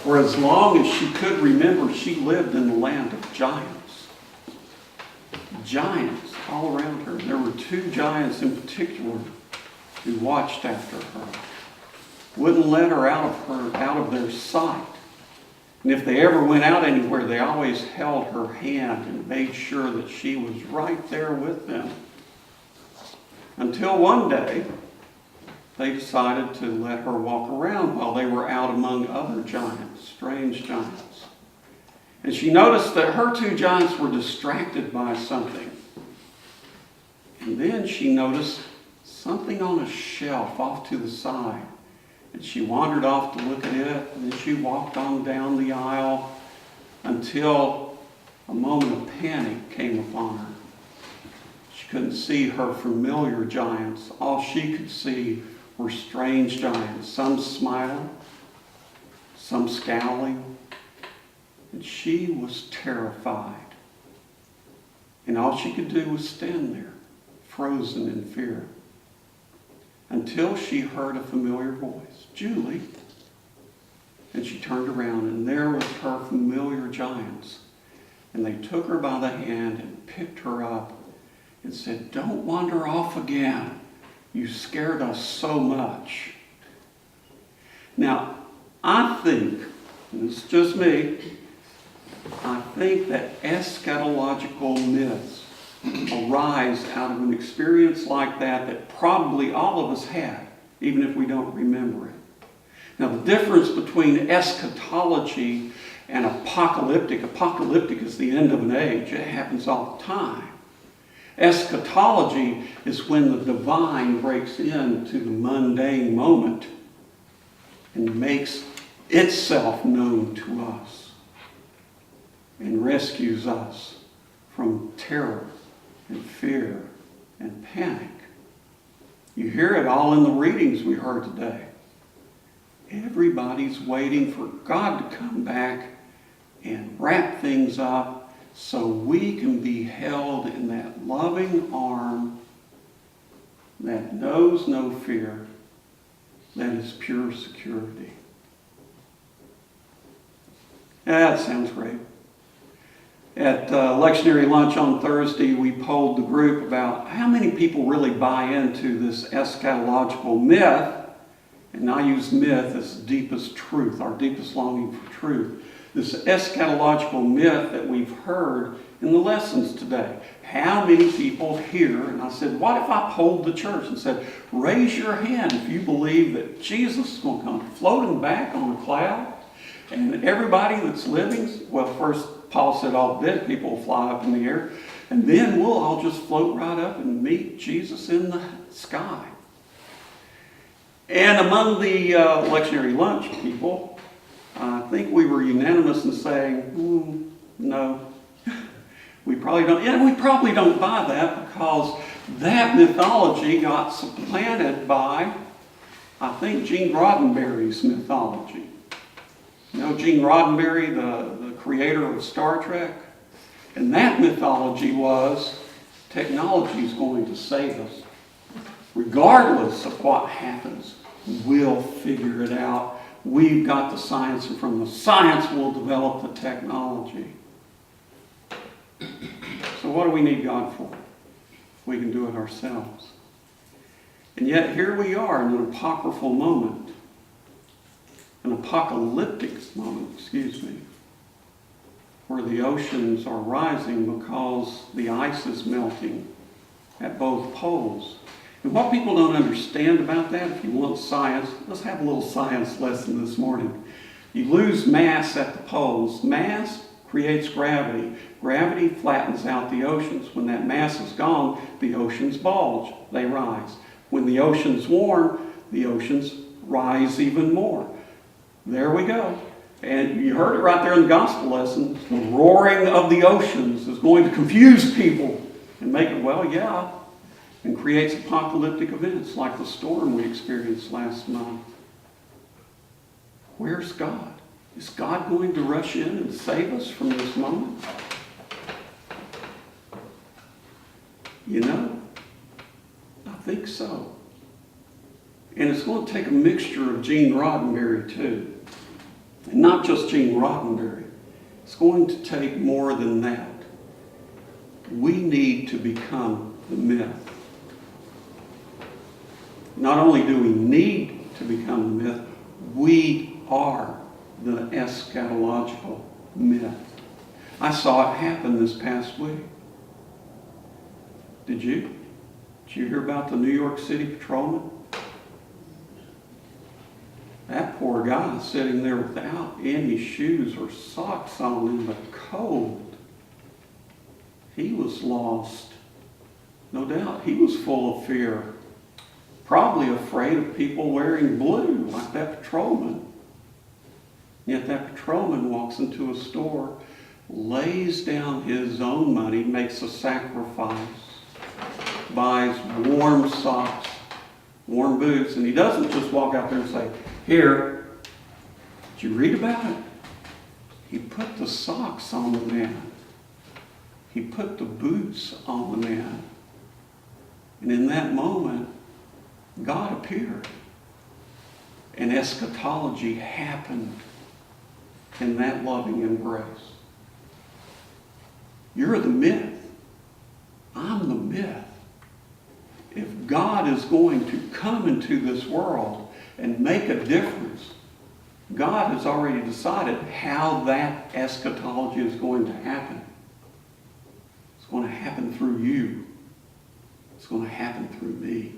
For as long as she could remember, she lived in the land of giants. Giants all around her. There were two giants in particular who watched after her. Wouldn't let her out of their sight. And if they ever went out anywhere, they always held her hand and made sure that she was right there with them. Until one day, they decided to let her walk around while they were out among other giants, strange giants. And she noticed that her two giants were distracted by something. And then she noticed something on a shelf off to the side. And she wandered off to look at it, and then she walked on down the aisle until a moment of panic came upon her. She couldn't see her familiar giants. All she could see were strange giants, some smiling, some scowling, and she was terrified. And all she could do was stand there, frozen in fear, until she heard a familiar voice, "Julie." And she turned around, and there was her familiar giants. And they took her by the hand and picked her up and said, "Don't wander off again. You scared us so much." Now, I think, and this is just me, I think that eschatological myths arise out of an experience like that probably all of us had, even if we don't remember it. Now, the difference between eschatology and apocalyptic is the end of an age. It happens all the time. Eschatology is when the divine breaks into the mundane moment and makes itself known to us and rescues us from terror and fear and panic. You hear it all in the readings we heard today. Everybody's waiting for God to come back and wrap things up so we can be held in that loving arm that knows no fear, that is pure security. That sounds great. At lectionary lunch on Thursday, we polled the group about how many people really buy into this eschatological myth. And I use myth as the deepest truth, our deepest longing for truth. This eschatological myth that we've heard in the lessons today. How many people here, and I said, what if I polled the church and said, raise your hand if you believe that Jesus is going to come floating back on a cloud, and everybody that's living, well, first Paul said all dead people will fly up in the air, and then we'll all just float right up and meet Jesus in the sky. And among the lectionary lunch people, I think we were unanimous in saying, no, we probably don't. And we probably don't buy that because that mythology got supplanted by, I think, Gene Roddenberry's mythology. You know Gene Roddenberry, the creator of Star Trek? And that mythology was technology is going to save us. Regardless of what happens, we'll figure it out. We've got the science, and from the science we'll develop the technology. So what do we need God for? We can do it ourselves. And yet here we are in an apocryphal moment. An apocalyptic moment, where the oceans are rising because the ice is melting at both poles. And what people don't understand about that, if you want science, let's have a little science lesson this morning. You lose mass at the poles. Mass creates gravity. Gravity flattens out the oceans. When that mass is gone, the oceans bulge. They rise. When the ocean's warm, the oceans rise even more. There we go. And you heard it right there in the gospel lesson. The roaring of the oceans is going to confuse people and make it, well, yeah, and creates apocalyptic events like the storm we experienced last month. Where's God? Is God going to rush in and save us from this moment? You know, I think so. And it's going to take a mixture of Gene Roddenberry too. And not just Gene Roddenberry. It's going to take more than that. We need to become the myth. Not only do we need to become the myth, we are the eschatological myth. I saw it happen this past week. Did you? Did you hear about the New York City patrolman? That poor guy sitting there without any shoes or socks on in the cold. He was lost. No doubt. He was full of fear. Probably afraid of people wearing blue like that patrolman. Yet that patrolman walks into a store, lays down his own money, makes a sacrifice, buys warm socks, warm boots, and he doesn't just walk out there and say, "Here, did you read about it?" He put the socks on the man. He put the boots on the man. And in that moment, God appeared. And eschatology happened in that loving embrace. You're the myth. I'm the myth. If God is going to come into this world and make a difference, God has already decided how that eschatology is going to happen. It's going to happen through you. It's going to happen through me.